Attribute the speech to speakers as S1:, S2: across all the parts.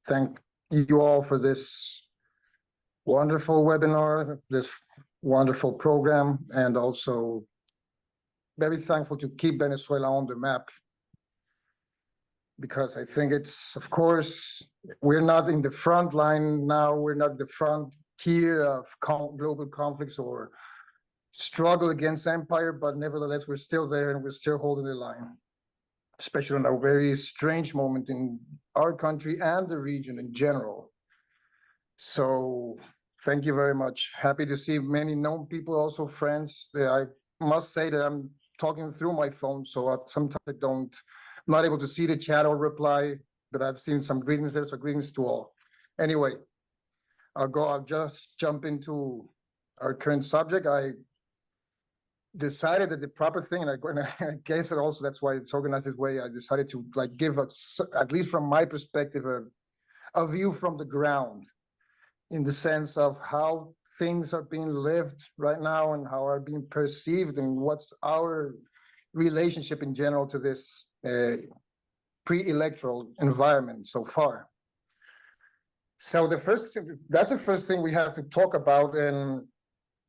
S1: thank you all for this wonderful webinar, this wonderful program, and also very thankful to keep Venezuela on the map, because I think it's, of course, we're not in the front line now, we're not the front tier of global conflicts or struggle against empire, but nevertheless, we're still there and we're still holding the line, especially in a very strange moment in our country and the region in general. So thank you very much. Happy to see many known people, also friends. I must say that I'm talking through my phone, so sometimes I'm not able to see the chat or reply, but I've seen some greetings there, so greetings to all. Anyway, I'll just jump into our current subject. I decided that the proper thing, and I guess that also that's why it's organized this way, I decided to give us, at least from my perspective, a view from the ground, in the sense of how things are being lived right now and how are being perceived, and what's our relationship in general to this pre-electoral environment so far. So that's the first thing we have to talk about, and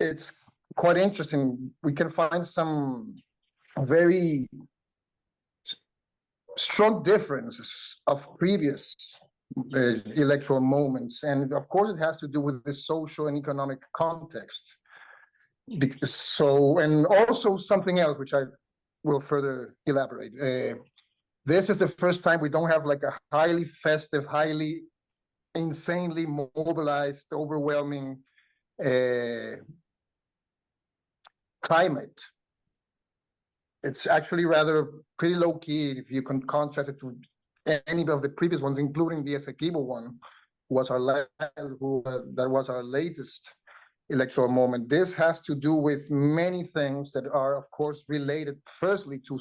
S1: it's quite interesting. We can find some very strong differences of previous electoral moments, and of course it has to do with the social and economic context. And also something else which I will further elaborate. This is the first time we don't have a highly festive, highly insanely mobilized, overwhelming climate. It's actually rather pretty low-key if you can contrast it to any of the previous ones, including the Essequibo one, that was our latest electoral moment. This has to do with many things that are, of course, related firstly to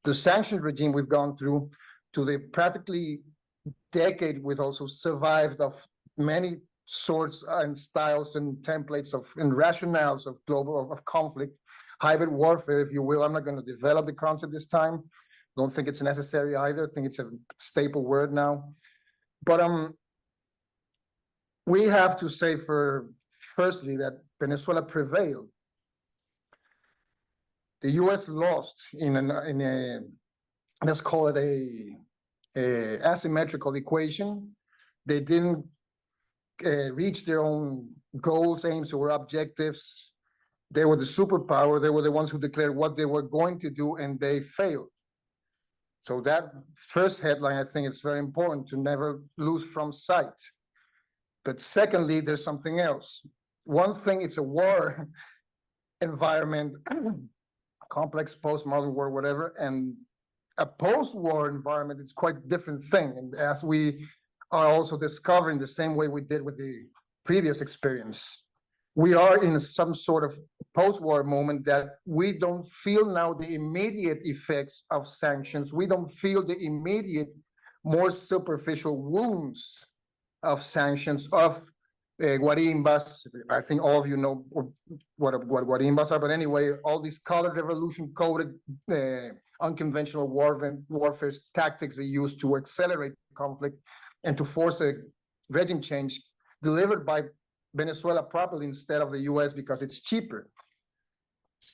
S1: the sanction regime we've gone through, to the practically decade we've also survived of many sorts and styles and templates and rationales of conflict, hybrid warfare, if you will. I'm not going to develop the concept this time. Don't think it's necessary either. I think it's a staple word now. But we have to say firstly that Venezuela prevailed. The U.S. lost in a let's call it a asymmetrical equation. They didn't reach their own goals, aims, or objectives. They were the superpower. They were the ones who declared what they were going to do, and they failed. So that first headline, I think it's very important to never lose from sight. But secondly, there's something else. One thing, it's a war environment, complex post-modern war, whatever, and a post-war environment is quite a different thing. And as we are also discovering the same way we did with the previous experience, we are in some sort of post-war moment that we don't feel now the immediate effects of sanctions. We don't feel the immediate, more superficial wounds of sanctions, of guarimbas. I think all of you know what guarimbas are, but anyway, all these colored revolution coded unconventional warfare tactics they use to accelerate conflict and to force a regime change delivered by Venezuela properly instead of the US because it's cheaper.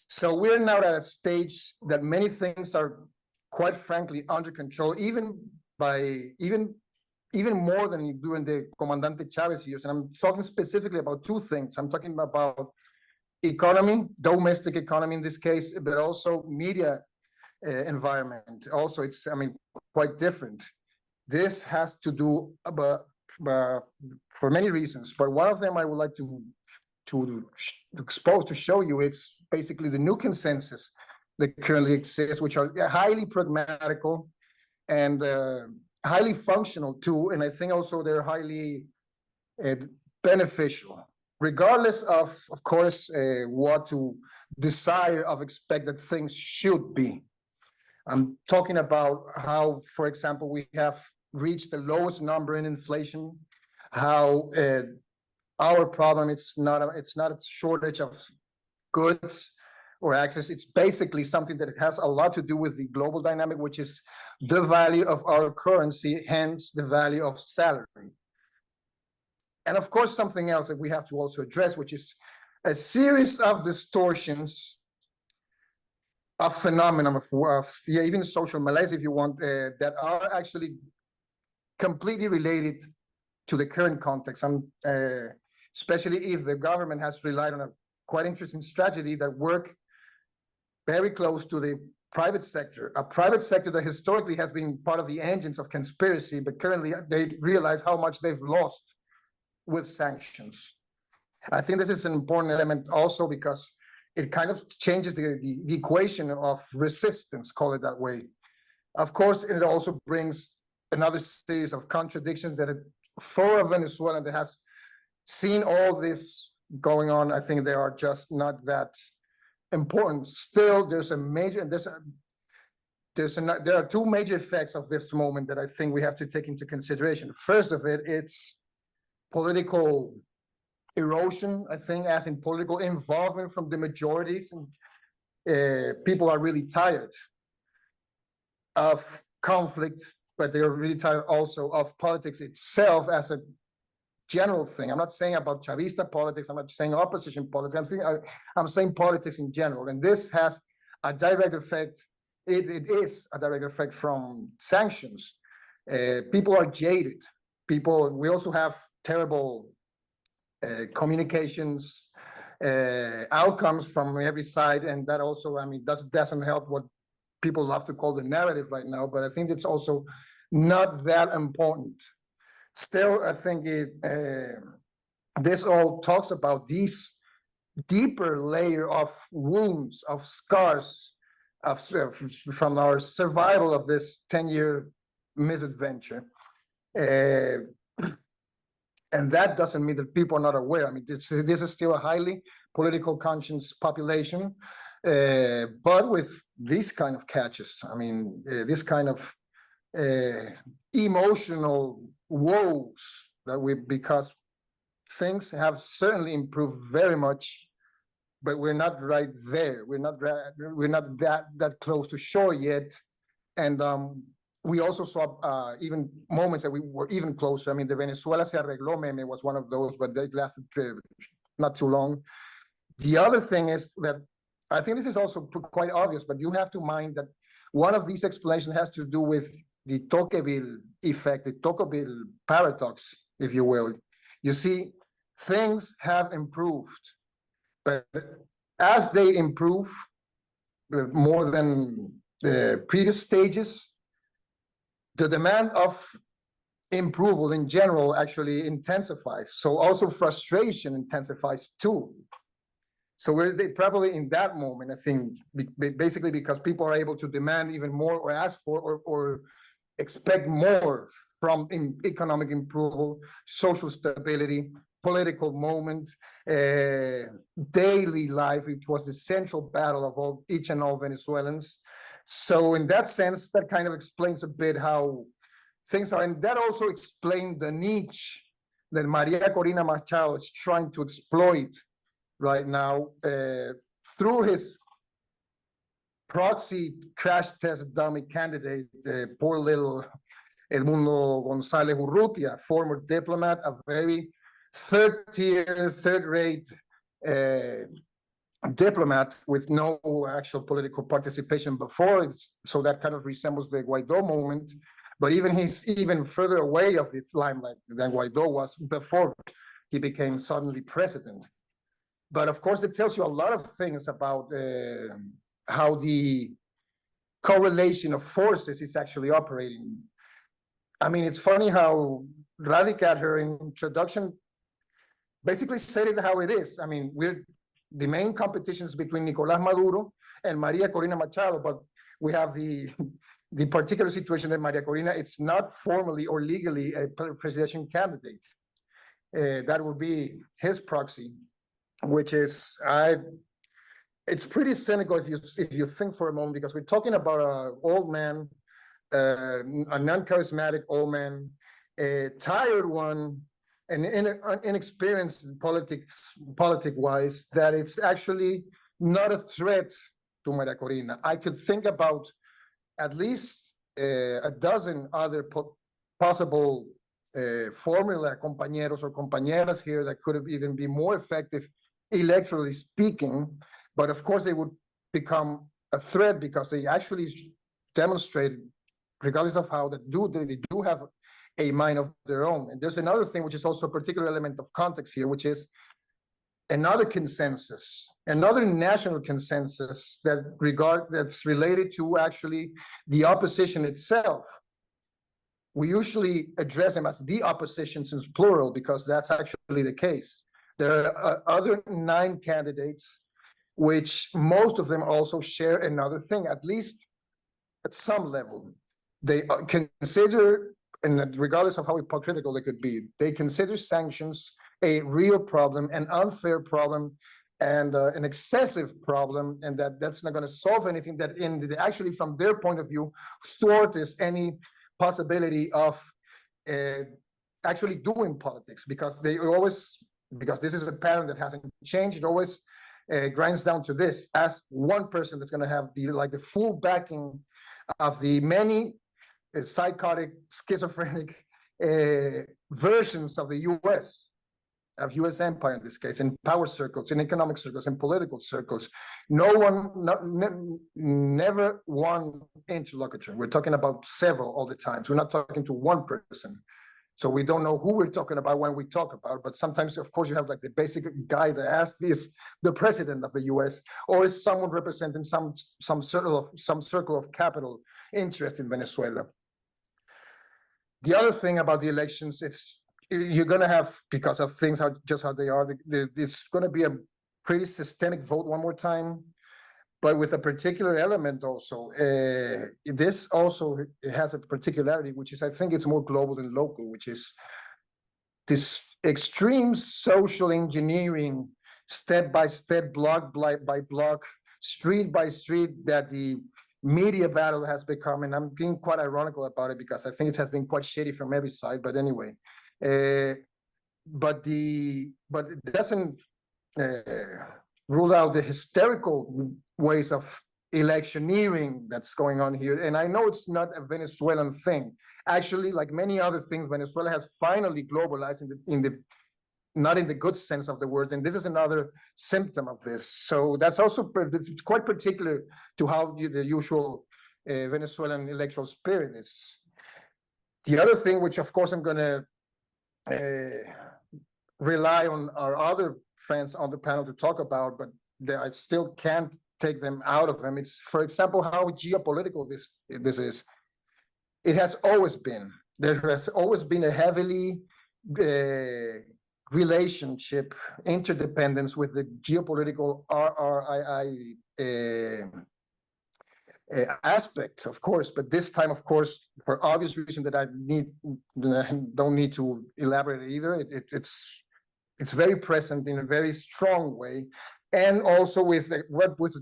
S1: So we're now at a stage that many things are quite frankly under control, even more than during the Comandante Chavez years. And I'm talking specifically about two things. I'm talking about economy, domestic economy in this case, but also media environment. Also, it's, quite different. This has to do for many reasons, but one of them I would like to expose, to show you, it's basically the new consensus that currently exists, which are highly pragmatical and highly functional too, and I think also they're highly beneficial, regardless of course, what to desire of expect that things should be. I'm talking about how, for example, we have reached the lowest number in inflation, how our problem, it's not a shortage of goods. or access. It's basically something that has a lot to do with the global dynamic, which is the value of our currency, hence the value of salary. And of course, something else that we have to also address, which is a series of distortions of phenomenon of even social malaise, if you want, that are actually completely related to the current context, especially if the government has relied on a quite interesting strategy that work very close to the private sector, a private sector that historically has been part of the engines of conspiracy, but currently they realize how much they've lost with sanctions. I think this is an important element also because it kind of changes the equation of resistance, call it that way. Of course, it also brings another series of contradictions that for a Venezuelan that has seen all this going on, I think they are just not that important. Still, there are two major effects of this moment that I think we have to take into consideration. First of it, it's political erosion, I think, as in political involvement from the majorities. And people are really tired of conflict, but they're really tired also of politics itself as a general thing. I'm not saying about Chavista politics, I'm not saying opposition politics, I'm saying politics in general. And this has a direct effect, it is a direct effect from sanctions. People are jaded. We also have terrible communications outcomes from every side, and that also, I mean, doesn't help what people love to call the narrative right now, but I think it's also not that important. Still, I think this all talks about these deeper layer of wounds, of scars, from our survival of this 10-year misadventure. And that doesn't mean that people are not aware. I mean, this is still a highly political conscious population, but with these kind of catches, I mean, this kind of emotional woes because things have certainly improved very much, but we're not right there. We're not that close to shore yet. And we also saw even moments that we were even closer. I mean, the Venezuela se arregló meme was one of those, but it lasted not too long. The other thing is that I think this is also quite obvious, but you have to mind that one of these explanations has to do with the Tocqueville effect, the Tocqueville paradox, if you will. You see, things have improved, but as they improve more than the previous stages, the demand of approval in general actually intensifies. So also frustration intensifies too. So we're probably in that moment, I think, basically because people are able to demand even more or ask for or expect more from economic approval, social stability, political moment, daily life, which was the central battle of each and all Venezuelans. So in that sense, that kind of explains a bit how things are. And that also explained the niche that Maria Corina Machado is trying to exploit right now through his proxy crash test dummy candidate, poor little Edmundo González Urrutia, former diplomat, a very third-tier, third-rate diplomat with no actual political participation before. So that kind of resembles the Guaido moment. But he's even further away of the limelight than Guaido was before he became suddenly president. But of course, it tells you a lot of things about how the correlation of forces is actually operating. I mean, it's funny how Radicat, her introduction, basically said it how it is. I mean, the main competition is between Nicolás Maduro and Maria Corina Machado, but we have the particular situation that Maria Corina, it's not formally or legally a presidential candidate. That would be his proxy, which is, it's pretty cynical if you think for a moment, because we're talking about an old man, a non-charismatic old man, a tired one, and inexperienced politic-wise, that it's actually not a threat to Maria Corina. I could think about at least a dozen other possible formula compañeros or compañeras here that could have even be more effective electorally speaking, but of course they would become a threat because they actually demonstrate, regardless of how they do have a mind of their own. And there's another thing which is also a particular element of context here, which is another consensus, another national consensus that's related to actually the opposition itself. We usually address them as the opposition since plural, because that's actually the case. There are other 9 candidates, which most of them also share another thing, at least at some level. They consider, and regardless of how hypocritical they could be, they consider sanctions a real problem, an unfair problem, and an excessive problem, and that's not going to solve anything, that actually from their point of view thwarts any possibility of actually doing politics, because this is a pattern that hasn't changed. It always grinds down to this: as one person that's going to have the full backing of the many psychotic, schizophrenic versions of the U.S. of U.S. empire in this case, in power circles, in economic circles, in political circles. Never one interlocutor. We're talking about several all the time. So we're not talking to one person. So we don't know who we're talking about when we talk about, but sometimes, of course, you have like the basic guy that asks is the president of the U.S. or is someone representing some circle of capital interest in Venezuela. The other thing about the elections, you're going to have, because of things how they are, it's going to be a pretty systemic vote one more time, but with a particular element also. This also has a particularity, which is, I think it's more global than local, which is this extreme social engineering, step by step, block by block, street by street, that the media battle has become. And I'm being quite ironical about it because I think it has been quite shady from every side, but anyway. But it doesn't rule out the hysterical ways of electioneering that's going on here. And I know it's not a Venezuelan thing. Actually, like many other things, Venezuela has finally globalized not in the good sense of the word. And this is another symptom of this. So that's also it's quite particular to how the usual Venezuelan electoral spirit is. The other thing, which of course I'm going to rely on our other friends on the panel to talk about, but I still can't take them out of them. It's, for example, how geopolitical this is. It has always been. There has always been a heavily relationship, interdependence with the geopolitical RRII aspect, of course, but this time, of course, for obvious reason that I don't need to elaborate either. It's very present in a very strong way, and also with a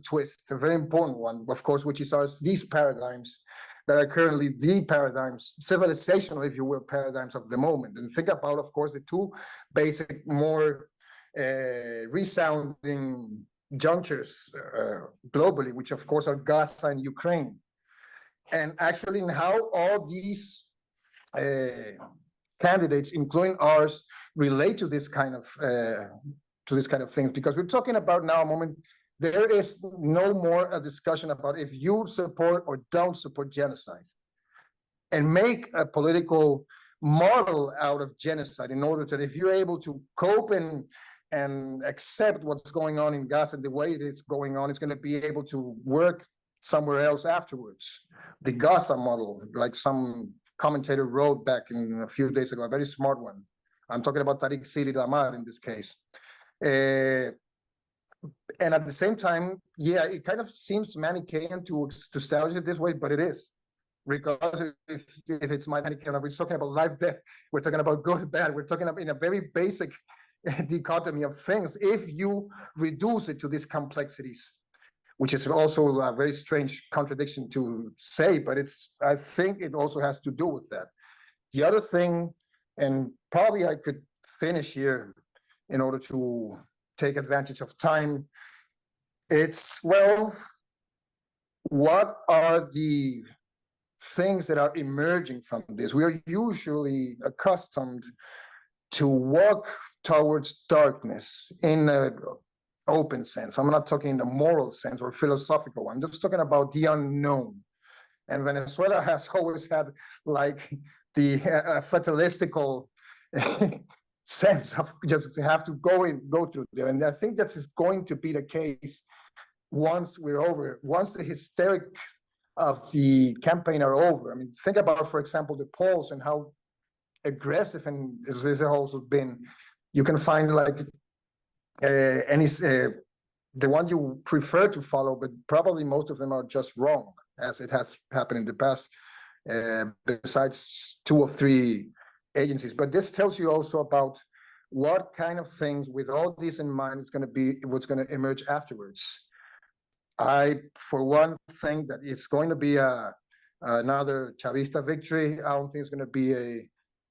S1: twist, a very important one, of course, which is these paradigms that are currently the paradigms, civilizational, if you will, paradigms of the moment. And think about, of course, the two basic, more resounding junctures globally, which of course are Gaza and Ukraine. And actually how all these candidates, including ours, relate to this kind of things, because we're talking about now a moment, there is no more a discussion about if you support or don't support genocide, and make a political model out of genocide in order that if you're able to cope and accept what's going on in Gaza the way it is going on, it's going to be able to work somewhere else afterwards. The Gaza model, like some commentator wrote back in a few days ago, a very smart one. I'm talking about Tariq Siri Lamar in this case. And at the same time, yeah, it kind of seems Manichaean to establish it this way, but it is. Because if it's Manichaean, we're talking about life, death, we're talking about good, bad, we're talking about in a very basic dichotomy of things. If you reduce it to these complexities, which is also a very strange contradiction to say, but I think it also has to do with that. The other thing, and probably I could finish here in order to take advantage of time, It's, well, what are the things that are emerging from this? We are usually accustomed to walk towards darkness in an open sense. I'm not talking in the moral sense or philosophical one. I'm just talking about the unknown. And Venezuela has always had like the fatalistical sense of just have to go through there. And I think that is going to be the case once we're over, once the hysteric of the campaign are over. I mean, think about, for example, the polls and how aggressive and this has also been. You can find like the one you prefer to follow, but probably most of them are just wrong, as it has happened in the past, besides 2 or 3 agencies. But this tells you also about what kind of things, with all this in mind, is going to be what's going to emerge afterwards. I, for one, think that it's going to be another Chavista victory. I don't think it's going to be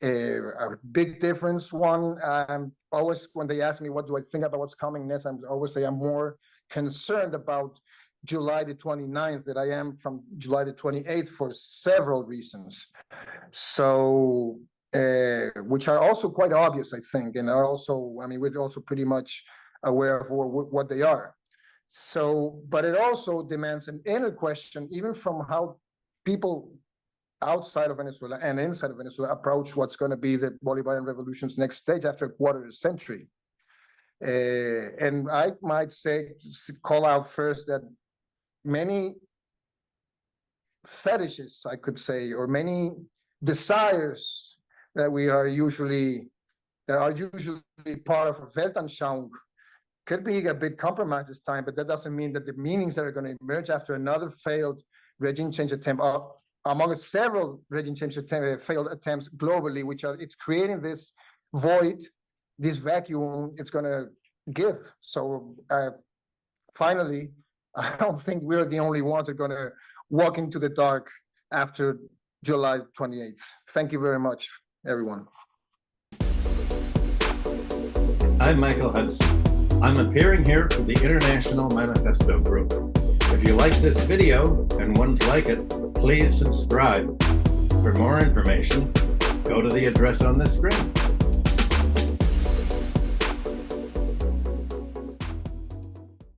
S1: a big difference one. I'm always, when they ask me what do I think about what's coming next, I'm always say I'm more concerned about July the 29th than I am from July the 28th for several reasons. So, which are also quite obvious, I think, and also, I mean, we're also pretty much aware of what they are. So, but it also demands an inner question, even from how people outside of Venezuela and inside of Venezuela approach what's going to be the Bolivarian revolution's next stage after a quarter of a century. And I might say, call out first that many fetishes, I could say, or many desires that are usually part of a Weltanschauung could be a bit compromised this time, but that doesn't mean that the meanings that are going to emerge after another failed regime change attempt among several regime change failed attempts globally, it's creating this void, this vacuum it's going to give. So finally, I don't think we're the only ones that are going to walk into the dark after July 28th. Thank you very much, everyone.
S2: I'm Michael Hudson. I'm appearing here for the International Manifesto group. If you like this video and ones like it, please subscribe. For more information, go to the address on the screen.